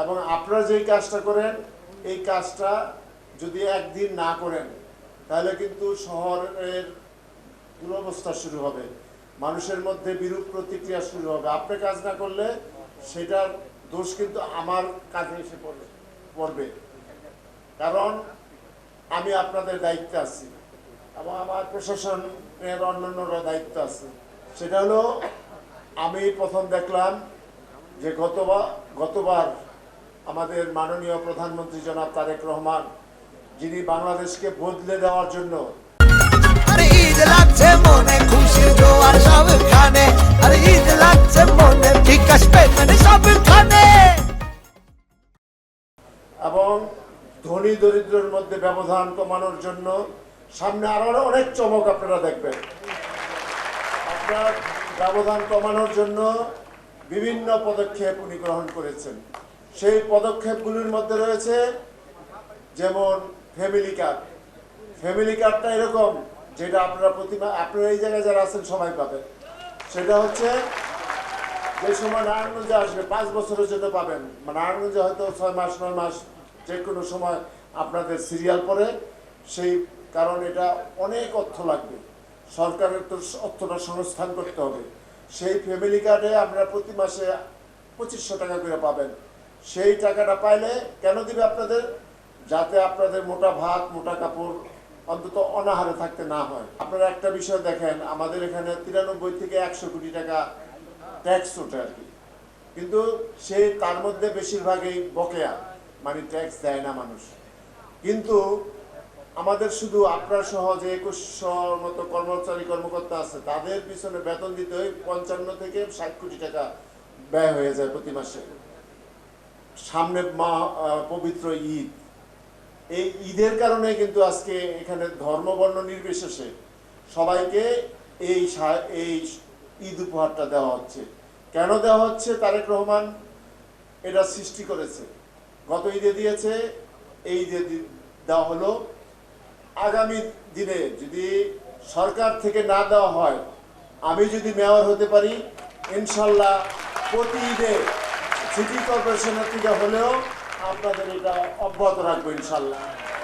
এবং আপনারা যেই কাজটা করেন এই কাজটা যদি একদিন না করেন তাহলে কিন্তু শহরের দুরবস্থা শুরু হবে, মানুষের মধ্যে বিরূপ প্রতিক্রিয়া শুরু হবে। আপনি কাজ না করলে সেটার দোষ কিন্তু আমার কাঁধে এসে পড়বে, কারণ আমি আপনাদের দায়িত্বে আছি এবং আমার প্রশাসনের অন্যান্যরা দায়িত্ব আছে। সেটা হলো, আমি প্রথম দেখলাম যে গতবার আমাদের মাননীয় প্রধানমন্ত্রী জনাব তারেক রহমান, যিনি বাংলাদেশকে বদলে দেওয়ার জন্য এবং ধনী দরিদ্রের মধ্যে ব্যবধান কমানোর জন্য সামনে আরো অনেক চমক আপনারা দেখবেন। আপনার ব্যবধান কমানোর জন্য বিভিন্ন পদক্ষেপ উনি গ্রহণ করেছেন। সেই পদক্ষেপগুলির মধ্যে রয়েছে যেমন ফ্যামিলি কার্ড। ফ্যামিলি কার্ডটা এরকম, যেটা আপনারা আপনারা এই জায়গায় যারা আছেন সবাই পাবেন। সেটা হচ্ছে যে সময় নারায়ণগঞ্জে আসবে 5 বছরের জন্য পাবেন। নারায়ণগঞ্জে হয়তো 6 মাস 9 মাস যে কোনো সময় আপনাদের সিরিয়াল পড়ে, সেই কারণ এটা অনেক অর্থ লাগবে, সরকারের তো অর্থটা সংস্থান করতে হবে। সেই ফ্যামিলি কার্ডে আপনারা প্রতি মাসে 2500 টাকা করে পাবেন। সেই টাকাটা পাইলে কেন দিবে আপনাদের? যাতে আপনাদের মোটা ভাত মোটা কাপড় অন্তত অনাহারে থাকতে না হয়। আপনারা একটা বিষয় দেখেন, আমাদের এখানে 93 থেকে 100 কোটি টাকা ট্যাক্স ওঠে আর কি, কিন্তু সেই তার মধ্যে বেশিরভাগই বকেয়া, মানে ট্যাক্স দেয় না মানুষ। কিন্তু আমাদের শুধু আপনার সহ যে 2100 মতো কর্মচারী কর্মকর্তা আছে, তাদের পিছনে বেতন দিতে হয় 55 থেকে 60 কোটি টাকা ব্যয় হয়ে যায় প্রতি মাসে। সামনে পবিত্র ঈদ, এই ঈদের কারণে কিন্তু আজকে এখানে ধর্ম বর্ণ নির্বিশেষে সবাইকে এই ঈদ উপহারটা দেওয়া হচ্ছে। কেন দেওয়া হচ্ছে? তারেক রহমান এটা সৃষ্টি করেছে, গত ঈদে দিয়েছে, এই ঈদে দেওয়া হলো। আগামী দিনে যদি সরকার থেকে না দেওয়া হয়, আমি যদি মেয়র হতে পারি, ইনশাল্লাহ প্রতি ঈদে সিটি কর্পোরেশনের থেকে হলেও আপনাদের এটা অব্যাহত রাখবো ইনশাল্লাহ।